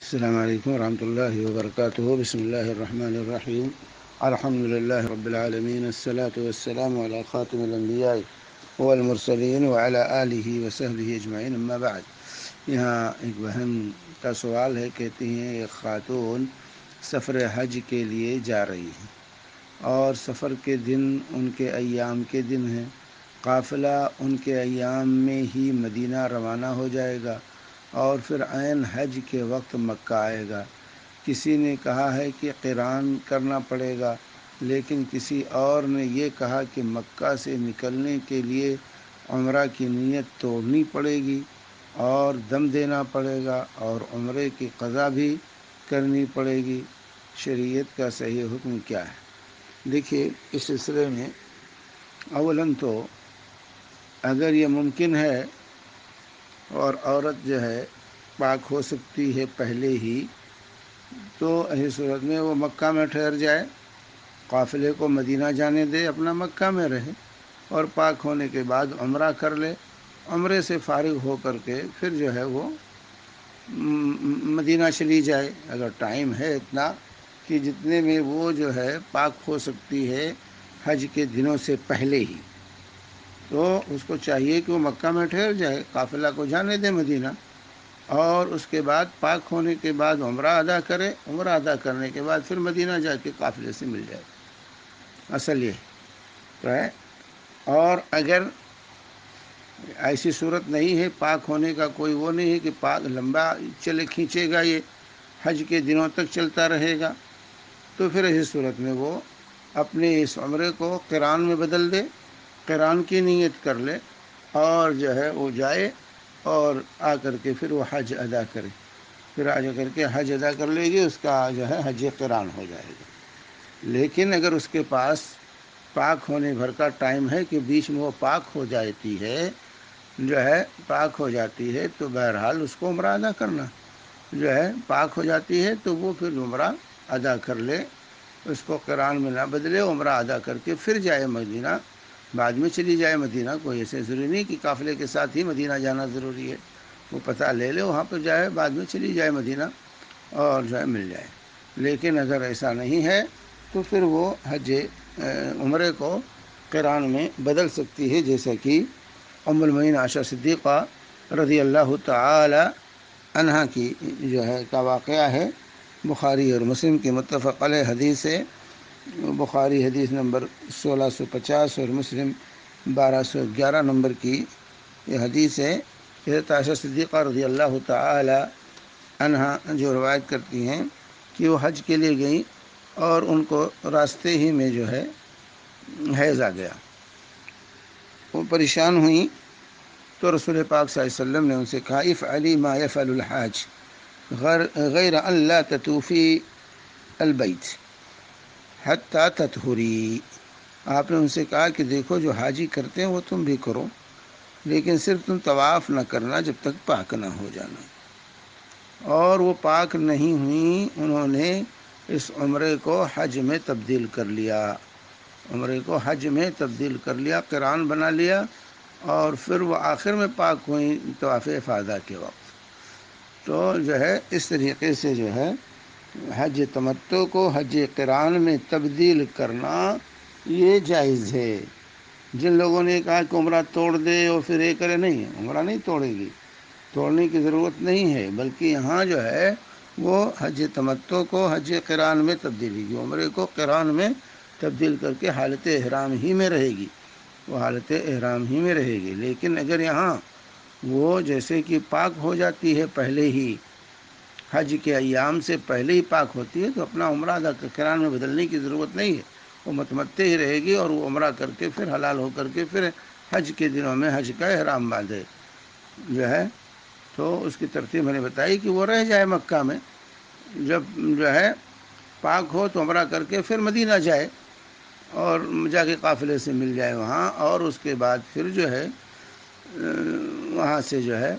السلام علیکم ورحمۃ اللہ وبرکاتہ۔ بسم اللہ الرحمن الرحیم۔ الحمد للہ رب العالمین، الصلاۃ والسلام علی خاتم الانبیاء والمرسلین وعلی آلہ وصحبہ اجمعین، اما بعد۔ یہاں ایک بہن کا سوال ہے، کہتی ہیں ایک خاتون سفر حج کے لیے جا رہی ہے اور سفر کے دن ان کے ایام کے دن ہیں، قافلہ ان کے ایام میں ہی مدینہ روانہ ہو جائے گا اور پھر عین حج کے وقت مکہ آئے گا۔ کسی نے کہا ہے کہ قران کرنا پڑے گا، لیکن کسی اور نے یہ کہا کہ مکہ سے نکلنے کے لیے عمرہ کی نیت توڑنی پڑے گی اور دم دینا پڑے گا اور عمرے کی قضا بھی کرنی پڑے گی۔ شریعت کا صحیح حکم کیا ہے؟ دیکھیے، اس سلسلے میں اولاً تو اگر یہ ممکن ہے اور عورت جو ہے پاک ہو سکتی ہے پہلے ہی، تو ایسی صورت میں وہ مکہ میں ٹھہر جائے، قافلے کو مدینہ جانے دے، اپنا مکہ میں رہے اور پاک ہونے کے بعد عمرہ کر لے۔ عمرے سے فارغ ہو کر کے پھر جو ہے وہ مدینہ چلی جائے، اگر ٹائم ہے اتنا کہ جتنے میں وہ جو ہے پاک ہو سکتی ہے حج کے دنوں سے پہلے ہی، تو اس کو چاہیے کہ وہ مکہ میں ٹھہر جائے، قافلہ کو جانے دے مدینہ، اور اس کے بعد پاک ہونے کے بعد عمرہ ادا کرے۔ عمرہ ادا کرنے کے بعد پھر مدینہ جا کے قافلے سے مل جائے، اصل یہ تو ہے۔ اور اگر ایسی صورت نہیں ہے، پاک ہونے کا کوئی وہ نہیں ہے کہ پاک لمبا کھینچے گا، یہ حج کے دنوں تک چلتا رہے گا، تو پھر ایسی صورت میں وہ اپنے اس عمرے کو قران میں بدل دے، قران کی نیت کر لے اور جو ہے وہ جائے اور آ کر کے پھر وہ حج ادا کرے، پھر آ جا کر کے حج ادا کر لے گی، اس کا جو ہے حج قران ہو جائے گا۔ لیکن اگر اس کے پاس پاک ہونے بھر کا ٹائم ہے کہ بیچ میں وہ پاک ہو جاتی ہے، جو ہے پاک ہو جاتی ہے، تو بہرحال اس کو عمرہ ادا کرنا جو ہے، پاک ہو جاتی ہے تو وہ پھر عمرہ ادا کر لے، اس کو قران میں نہ بدلے، عمرہ ادا کر کے پھر جائے مدینہ، بعد میں چلی جائے مدینہ۔ کوئی ایسے ضروری نہیں کہ قافلے کے ساتھ ہی مدینہ جانا ضروری ہے، وہ پتہ لے لے وہاں پہ جائے، بعد میں چلی جائے مدینہ اور جو ہے مل جائے۔ لیکن اگر ایسا نہیں ہے تو پھر وہ عمرے کو قران میں بدل سکتی ہے، جیسا کہ ام المؤمنین عائشہ صدیقہ رضی اللہ تعالی عنہا کی جو ہے کا واقعہ ہے، بخاری اور مسلم کی متفق علیہ حدیث ہے۔ بخاری حدیث نمبر 1650 اور مسلم 1211 نمبر کی یہ حدیث ہے۔ حضرت عائشہ صدیقہ رضی اللہ تعالی عنہا جو روایت کرتی ہیں کہ وہ حج کے لیے گئیں اور ان کو راستے ہی میں جو ہے حیض آ گیا، وہ پریشان ہوئیں، تو رسول پاک صلی اللہ علیہ وسلم نے ان سے کہا افعلی ما یفعل الحاج غیر ان لا تطوفی البیت حتی تطہری۔ آپ نے ان سے کہا کہ دیکھو جو حاجی کرتے ہیں وہ تم بھی کرو، لیکن صرف تم طواف نہ کرنا جب تک پاک نہ ہو جانا۔ اور وہ پاک نہیں ہوئیں، انہوں نے اس عمرے کو حج میں تبدیل کر لیا، عمرے کو حج میں تبدیل کر لیا، قران بنا لیا، اور پھر وہ آخر میں پاک ہوئیں طواف افاضہ کے وقت۔ تو جو ہے اس طریقے سے جو ہے حج تمتع کو حج قران میں تبدیل کرنا یہ جائز ہے۔ جن لوگوں نے کہا کہ عمرہ توڑ دے اور پھر یہ کرے، نہیں، عمرہ نہیں توڑے گی، توڑنے کی ضرورت نہیں ہے، بلکہ یہاں جو ہے وہ حج تمتع کو حج قران میں تبدیلی کی، عمرے کو قران میں تبدیل کر کے حالت احرام ہی میں رہے گی، وہ حالت احرام ہی میں رہے گی۔ لیکن اگر یہاں وہ جیسے کہ پاک ہو جاتی ہے پہلے ہی، حج کے ایام سے پہلے ہی پاک ہوتی ہے، تو اپنا عمرہ ادا قران میں بدلنے کی ضرورت نہیں ہے، وہ متمتع ہی رہے گی اور وہ عمرہ کر کے پھر حلال ہو کر کے پھر حج کے دنوں میں حج کا احرام باندھے جو ہے۔ تو اس کی ترتیب میں نے بتائی کہ وہ رہ جائے مکہ میں، جب جو ہے پاک ہو تو عمرہ کر کے پھر مدینہ جائے اور جا کے قافلے سے مل جائے وہاں، اور اس کے بعد پھر جو ہے وہاں سے جو ہے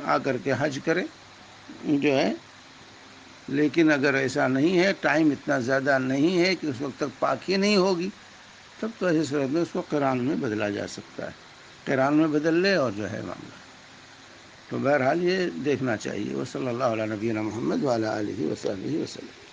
آ کر کے حج کرے جو ہے۔ لیکن اگر ایسا نہیں ہے، ٹائم اتنا زیادہ نہیں ہے کہ اس وقت تک پاک ہی نہیں ہوگی، تب تو ایسی صورت میں اس کو قران میں بدلا جا سکتا ہے، قران میں بدل لے اور جو ہے معاملہ تو بہرحال یہ دیکھنا چاہیے۔ وصلی اللہ علیہ نبینا محمد وعلی آلہ وصحبہ وسلم۔